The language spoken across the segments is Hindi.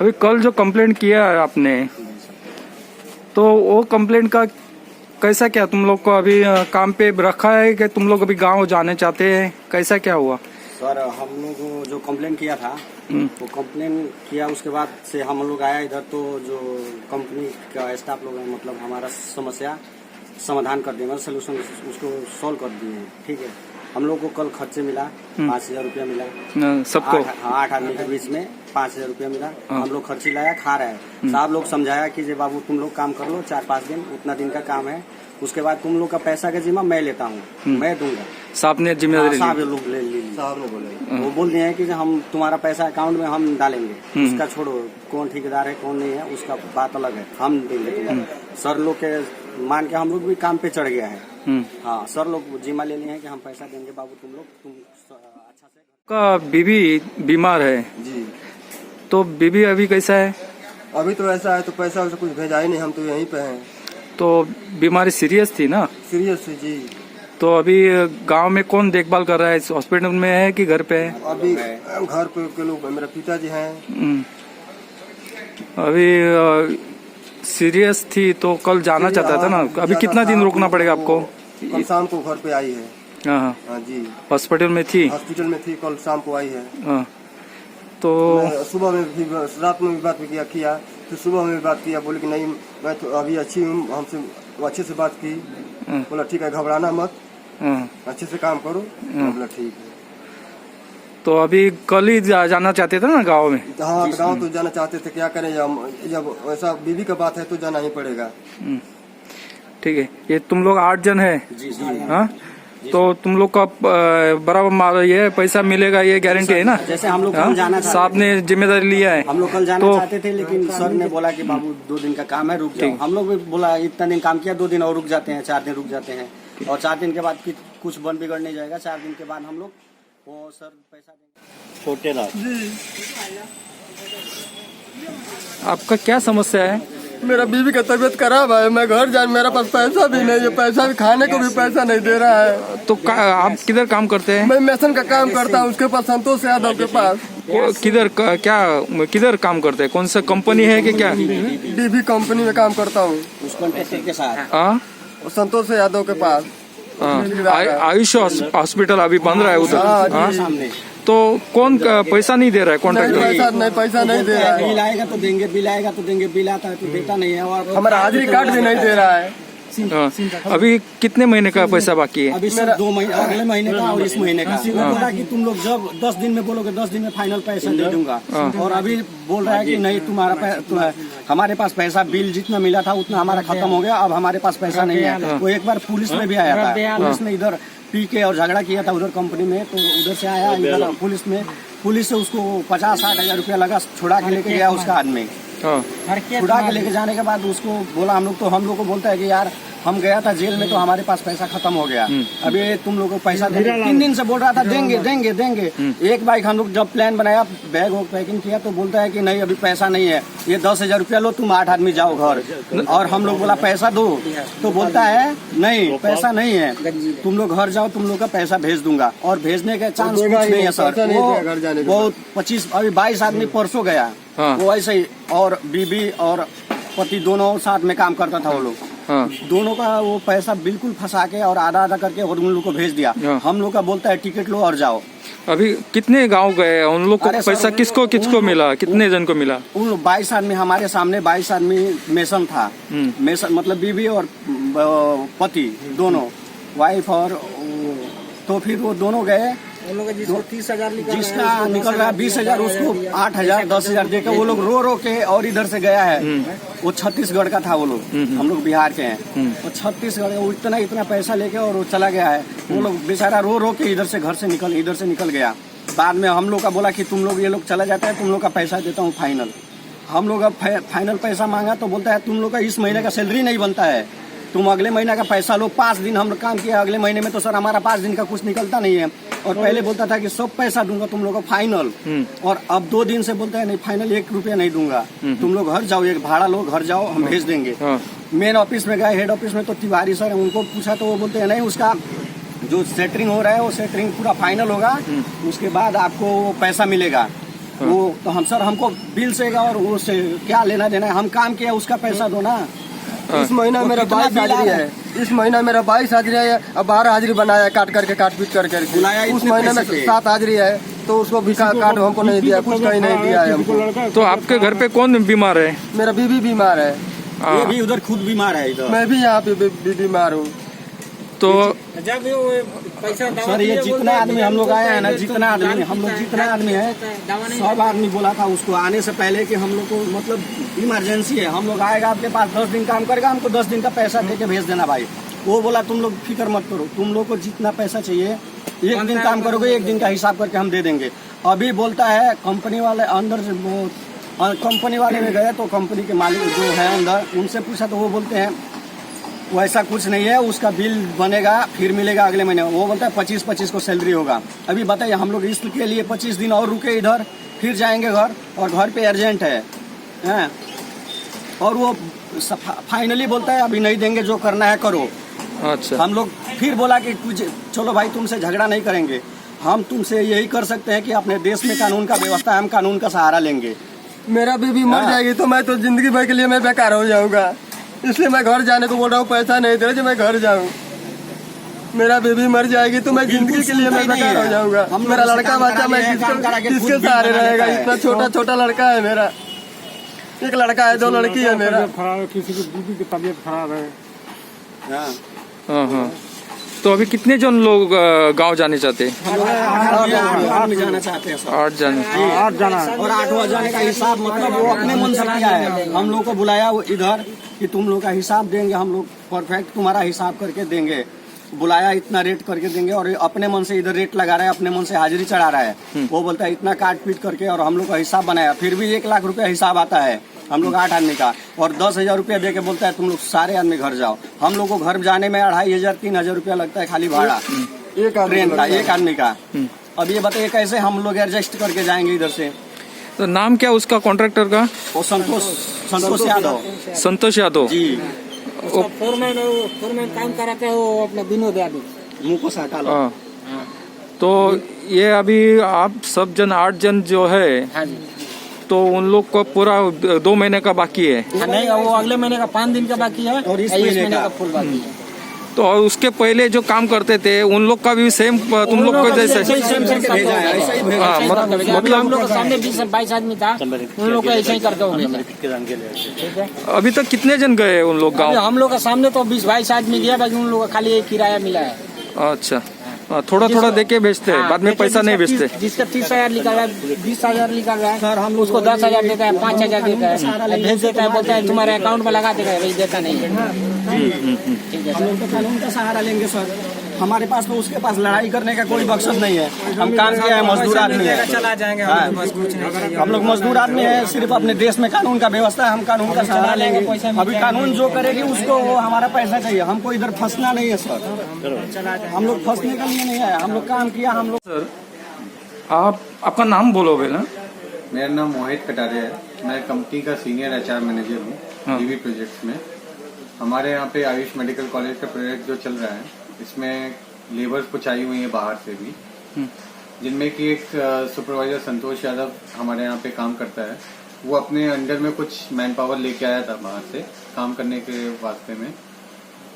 अभी कल जो कंप्लेंट किया है आपने, तो वो कंप्लेंट का कैसा क्या तुम लोग को अभी काम पे रखा है कि तुम लोग अभी गांव जाने चाहते हैं, कैसा क्या हुआ? सर हम लोग जो कंप्लेन किया था वो कंप्लेन किया, उसके बाद से हम लोग आया इधर, तो जो कंपनी का स्टाफ लोग हैं मतलब हमारा समस्या समाधान कर दिए, मतलब सोल्यूशन उसको सॉल्व कर दिए हैं। ठीक है, हम लोग को कल खर्चे मिला 5,000 रुपया मिला सबको। 8 आदमी के बीच में 5,000 रुपया मिला। हम लोग खर्ची लाया, खा रहे हैं। साहब लोग समझाया कि जे बाबू तुम लोग काम कर लो 4-5 दिन, उतना दिन का काम है, उसके बाद तुम लोग का पैसा का जिम्मा मैं लेता हूँ, मैं दूंगा। साहब ने जिम्मेदारी साहब लोग ले ली, साहब लोग बोले, वो बोल दिए हैं कि हम तुम्हारा पैसा अकाउंट में हम डालेंगे, उसका छोड़ो कौन ठेकेदार है कौन नहीं है उसका बात अलग है, हम देंगे तुम्हें। सर लोग के मान के हम लोग भी काम पे चढ़ गया है। हाँ, सर लोग जिम्मा ले लिए हैं कि हम पैसा देंगे बाबू, तुम अच्छा से। का बीवी बीमार है जी, तो बीवी अभी कैसा है? अभी तो ऐसा है, तो पैसा वैसा कुछ भेजा ही नहीं, हम तो यहीं पे हैं। तो बीमारी सीरियस थी ना? सीरियस है जी। तो अभी गांव में कौन देखभाल कर रहा है? हॉस्पिटल में है कि घर पे है? अभी घर पे के लोग, मेरा पिताजी हैं। अभी सीरियस थी तो कल जाना चाहता था ना, अभी कितना दिन रुकना पड़ेगा आपको? कल शाम को घर पे आई है। हाँ हाँ जी, हॉस्पिटल में थी? हॉस्पिटल में थी, कल शाम को आई है। हाँ, तो सुबह में भी, रात में भी बात किया, फिर सुबह में भी बात किया, बोले कि नहीं मैं तो अभी अच्छी हूँ, हमसे अच्छे से बात की। बोला ठीक है, घबराना मत, अच्छे से काम करो। बोला ठीक है। तो अभी कल ही जाना चाहते थे ना गांव में? हाँ, गाँव तो जाना चाहते थे, क्या करें, जब ऐसा बीवी का बात है तो जाना ही पड़ेगा। ठीक है, ये तुम लोग 8 जन है? जी। हाँ, तो तुम लोग का बराबर ये पैसा मिलेगा, ये गारंटी है ना? जैसे हम लोग कल जाना चाहते, साहब ने जिम्मेदारी लिया है। हम लोग कल जाना चाहते थे, लेकिन सर ने बोला कि बाबू 2 दिन का काम है, रुक जाओ। हम लोग भी बोला इतना दिन काम किया, 2 दिन और रुक जाते हैं, 4 दिन रुक जाते हैं, और 4 दिन के बाद कुछ बन बिगड़ नहीं जाएगा। 4 दिन के बाद हम लोग वो सर पैसा देंगे। छोटे लाल जी, आपका क्या समस्या है? मेरा बीवी का तबीयत खराब है, मैं घर जाए, मेरा पास पैसा भी नहीं है, पैसा भी खाने को भी पैसा नहीं दे रहा है। तो आप किधर काम करते हैं? मैं मैसन का काम करता हूँ, उसके पास संतोष यादव के पास। किधर काम करते हैं? कौन सा कंपनी है कि क्या? डीबी कंपनी में काम करता हूँ, उस कॉन्ट्रैक्टर के साथ। हाँ, संतोष यादव के पास। आयुष हॉस्पिटल अभी बन रहा है उधर। हाँ, सामने। तो कौन पैसा नहीं दे रहा है? कॉन्ट्रैक्टर पैसा नहीं दे रहा है। बिल आएगा तो देंगे, बिल आएगा तो देंगे, बिल आता है तो देता नहीं है, और हमारा हाजिरी कार्ड भी नहीं दे रहा है। अभी कितने महीने का पैसा बाकी है? अभी सर 2 महीने, अगले महीने का और इस महीने का। बोला कि तुम लोग जब 10 दिन में बोलोगे 10 दिन में फाइनल पैसा दे दूंगा, और अभी बोल रहा है कि नहीं तुम्हारा हमारे पास पैसा, बिल जितना मिला था उतना हमारा खत्म हो गया, अब हमारे पास पैसा नहीं है। वो एक बार पुलिस में भी आया था, पुलिस ने इधर पी के और झगड़ा किया था उधर कंपनी में, तो उधर से आया इधर पुलिस से उसको 50-60 हजार रुपया लगा, छुड़ा के लेके गया उसका आदमी। छुड़ा के लेके जाने के बाद उसको बोला, हम लोग को बोलता है कि यार हम गया था जेल में तो हमारे पास पैसा खत्म हो गया, अभी तुम लोग को पैसा देंगे। 3 दिन से बोल रहा था देंगे। एक बाइक हम लोग जब प्लान बनाया, बैग वो पैकिंग किया, तो बोलता है कि नहीं अभी पैसा नहीं है, ये 10,000 रुपया लो, तुम 8 आदमी जाओ घर। और हम लोग बोला पैसा दो, तो बोलता है नहीं पैसा नहीं है, तुम लोग घर जाओ, तुम लोग का पैसा भेज दूंगा। और भेजने का चांस कुछ नहीं है सर। वो 25 अभी 22 आदमी परसों गया, वो ऐसे ही, और बीबी और पति दोनों साथ में काम करता था वो लोग। दोनों का वो पैसा बिल्कुल फंसा के और आधा करके और उन लोग को भेज दिया। हम लोग का बोलता है टिकट लो और जाओ। अभी कितने गांव गए उन लोग को? पैसा किसको मिला? कितने जन को मिला? उन 22 आदमी, हमारे सामने 22 आदमी मेसन था। मेसन मतलब बीवी और पति दोनों, वाइफ और, तो फिर वो दोनों गए। जिसको 30,000 जिसका निकल रहा है 20,000, उसको 8,000 10,000 देकर वो लोग रो के और इधर से गया है। वो छत्तीसगढ़ का था वो लोग, हम लोग बिहार के हैं। वो छत्तीसगढ़ वो इतना पैसा लेके और वो चला गया है। वो लोग बेचारा रो के इधर से निकल गया। बाद में हम लोग का बोला कि तुम लोग ये लोग चला जाता है, तुम लोग का पैसा देता हूँ फाइनल। हम लोग अब फाइनल पैसा मांगा तो बोलता है तुम लोग का इस महीने का सैलरी नहीं बनता है, तुम अगले महीने का पैसा लो। 5 दिन हम लोग काम किया अगले महीने में, तो सर हमारा 5 दिन का कुछ निकलता नहीं है। और पहले बोलता था कि सब पैसा दूंगा तुम लोग को फाइनल, और अब 2 दिन से बोलता है नहीं फाइनल 1 रुपया नहीं दूंगा, तुम लोग घर जाओ, एक भाड़ा लो, घर जाओ, हम भेज देंगे। मेन ऑफिस में गए, हेड ऑफिस में, तो तिवारी सर उनको पूछा तो वो बोलते हैं नहीं, उसका जो सेटरिंग हो रहा है वो सेटरिंग पूरा फाइनल होगा, उसके बाद आपको पैसा मिलेगा। वो तो हम सर हमको बिल से और उससे क्या लेना देना है, हम काम किया उसका पैसा दो ना। इस महीना मेरा 22 हाजिरी है, इस महीना मेरा 22 हाजिरी है, अब 12 हाजिरी बनाया काट पीट करके। उस महीने में 7 हाजिरी है तो उसको भी काट हमको नहीं दिया, कुछ कहीं नहीं दिया है हमको। तो आपके घर पे कौन बीमार है? मेरा बीबी बीमार है, ये भी उधर खुद बीमार है इधर। मैं भी यहाँ पे बीमार हूँ। तो सर ये जितना आदमी हम लोग आए हैं ना, जितना आदमी है, सब आदमी बोला था उसको आने से पहले कि हम लोग को मतलब इमरजेंसी है, हम लोग आएगा आपके पास 10 दिन काम करेगा, हमको 10 दिन का पैसा दे के भेज देना भाई। वो बोला तुम लोग फिक्र मत करो, तुम लोग को जितना पैसा चाहिए 1 दिन काम करोगे 1 दिन का हिसाब करके हम दे देंगे। अभी बोलता है कंपनी वाले अंदर से, वो कंपनी वाले में गए तो कंपनी के मालिक जो है अंदर उनसे पूछा तो वो बोलते हैं वैसा कुछ नहीं है, उसका बिल बनेगा फिर मिलेगा अगले महीने। वो बोलता है 25 को सैलरी होगा। अभी बताइए हम लोग इसके लिए 25 दिन और रुके इधर, फिर जाएंगे घर, और घर पे अर्जेंट है हैं? और वो फाइनली बोलता है अभी नहीं देंगे, जो करना है करो। अच्छा, हम लोग फिर बोला कि कुछ चलो भाई तुमसे झगड़ा नहीं करेंगे, हम तुमसे यही कर सकते हैं कि अपने देश में कानून का व्यवस्था है, हम कानून का सहारा लेंगे। मेरा बीबी मर जाएगी तो मैं तो जिंदगी भर के लिए मैं बेकार हो जाऊंगा, इसलिए मैं घर जाने को बोल रहा हूँ, पैसा नहीं दे रहे मैं घर जाऊँ। मेरा बेबी मर जाएगी तो मैं जिंदगी के लिए मैं बेकार हो जाऊंगा। मेरा लड़का बच्चा मैं किसके सहारे रहेगा? इतना छोटा लड़का है मेरा, एक लड़का है 2 लड़की है मेरा। किसी की बीबी की तबीयत खराब है। हाँ। तो अभी कितने जन लोग गांव जाने चाहते हैं? 8 जाना चाहते हैं सर। 8 जन। 8 जाना और 8वां जाने का हिसाब मतलब वो अपने मन से किया है। हम लोग को बुलाया वो इधर कि तुम लोग का हिसाब देंगे, हम लोग परफेक्ट तुम्हारा हिसाब करके देंगे, बुलाया इतना रेट करके देंगे, और अपने मन से इधर रेट लगा रहा है, अपने मन से हाजिरी चढ़ा रहा है। वो बोलता है इतना काट पीट करके, और हम लोग का हिसाब बनाया, फिर भी 1 लाख रुपया हिसाब आता है हम लोग 8 आदमी का, और 10,000 रुपया दे के बोलता है तुम लोग सारे आदमी घर जाओ। हम लोग को घर जाने में 2,500-3,000 रुपया लगता है खाली भाड़ा ट्रेन का, 1 आदमी का। अब ये बताइए कैसे हम लोग एडजस्ट करके जाएंगे इधर से? तो नाम क्या उसका कॉन्ट्रैक्टर का? वो संतोष यादव। संतोष यादव जी, फोरमैन काम कराते हैं वो अपना विनोद यादव। मुँह को सहटा लो। हाँ। तो ये अभी आप सब जन 8 जन जो है, हाँ जी। तो उन लोग को पूरा 2 महीने का बाकी है? नहीं, वो अगले महीने का 5 दिन का बाकी है, और इस महीने का फुल बाकी है। तो और उसके पहले जो काम करते थे उन लोग का भी सेम तुम लोग को जैसे? हाँ, मतलब हम लोग के सामने 20-22 आदमी था, उन लोग को ऐसे ही करके हो गया। ठीक है, अभी तक कितने जन गए उन लोग गाँव? हम लोग के सामने तो 20-22 आदमी गया, बाकी उन लोग का खाली एक किराया मिला है। अच्छा, थोड़ा दे के बेचते हैं, बाद में पैसा नहीं बेचते? जिसका 30,000 निकल रहा है, 20,000 निकल रहा है सर, हम उसको 10,000 देता है, 5,000 देता है, भेज देता है, बोलता है तुम्हारे अकाउंट में लगा देगा, वही देता नहीं है। हम लोग तो कानून का सहारा लेंगे सर, हमारे पास तो उसके पास लड़ाई करने का कोई मकसद नहीं है। हम काम किया है, मजदूर आदमी है, चला जाएंगे हम लोग मजदूर आदमी है, सिर्फ अपने देश में कानून का व्यवस्था है, हम कानून का सहारा लेंगे। अभी कानून जो करेगी उसको हमारा पैसा चाहिए, हमको इधर फंसना नहीं है सर, हम लोग फंसने के लिए नहीं है, हम लोग काम किया। हम लोग सर आप आपका नाम बोलोगे ना? मेरा नाम मोहित कटारिया है, मैं कंपनी का सीनियर HR मैनेजर हूँ हाँ। DV प्रोजेक्ट्स में। हमारे यहाँ पे आयुष मेडिकल कॉलेज का प्रोजेक्ट जो चल रहा है, इसमें लेबर्स कुछ आई हुई है बाहर से भी, जिनमें कि एक सुपरवाइजर संतोष यादव हमारे यहाँ पे काम करता है। वो अपने अंडर में कुछ मैन पावर लेके आया था बाहर से काम करने के वास्ते में,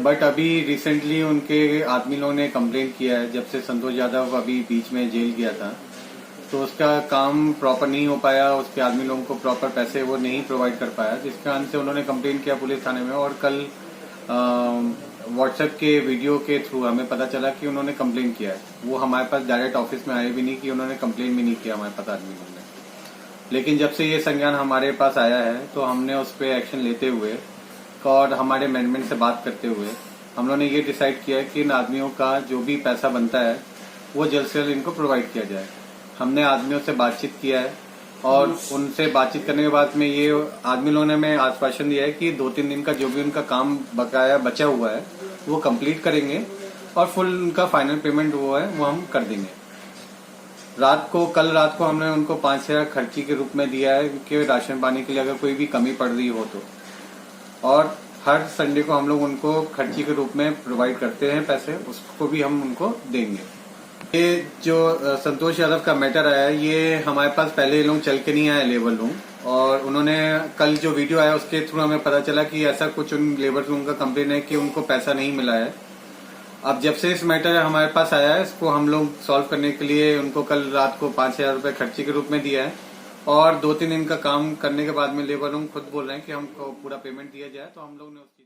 बट अभी रिसेंटली उनके आदमी लोगों ने कंप्लेन किया है, जब से संतोष यादव अभी बीच में जेल गया था, तो उसका काम प्रॉपर नहीं हो पाया, उसके आदमी लोगों को प्रॉपर पैसे वो नहीं प्रोवाइड कर पाया, जिस कारण से उन्होंने कंप्लेन किया पुलिस थाने में। और कल व्हाट्सएप के वीडियो के थ्रू हमें पता चला कि उन्होंने कंप्लेन किया है। वो हमारे पास डायरेक्ट ऑफिस में आए भी नहीं कि उन्होंने कंप्लेन भी नहीं किया हमारे पास आदमी लोगों ने। लेकिन जब से ये संज्ञान हमारे पास आया है तो हमने उस पर एक्शन लेते हुए और हमारे मैनेजमेंट से बात करते हुए हम लोगों ने ये डिसाइड किया है कि इन आदमियों का जो भी पैसा बनता है वो जल्द से जल्द इनको प्रोवाइड किया जाए। हमने आदमियों से बातचीत किया है और उनसे बातचीत करने के बाद में ये आदमी लोगों ने हमें आश्वासन दिया है कि 2-3 दिन का जो भी उनका काम बकाया बचा हुआ है वो कंप्लीट करेंगे और फुल उनका फाइनल पेमेंट वो है वो हम कर देंगे। कल रात को हमने उनको 5,000 खर्ची के रूप में दिया है कि राशन पानी के लिए अगर कोई भी कमी पड़ रही हो तो, और हर संडे को हम लोग उनको खर्ची के रूप में प्रोवाइड करते हैं पैसे, उसको भी हम उनको देंगे। ये जो संतोष यादव का मैटर आया है, ये हमारे पास पहले ये लोग चल के नहीं आए लेबर रूम, और उन्होंने कल जो वीडियो आया उसके थ्रू हमें पता चला कि ऐसा कुछ उन लेबर रूम का कंप्लेन है कि उनको पैसा नहीं मिला है। अब जब से इस मैटर हमारे पास आया है, इसको हम लोग सॉल्व करने के लिए उनको कल रात को 5,000 रुपए खर्चे के रूप में दिया है, और 2-3 दिन का काम करने के बाद में लेबर रूम खुद बोल रहे हैं कि हमको पूरा पेमेंट दिया जाए, तो हम लोग ने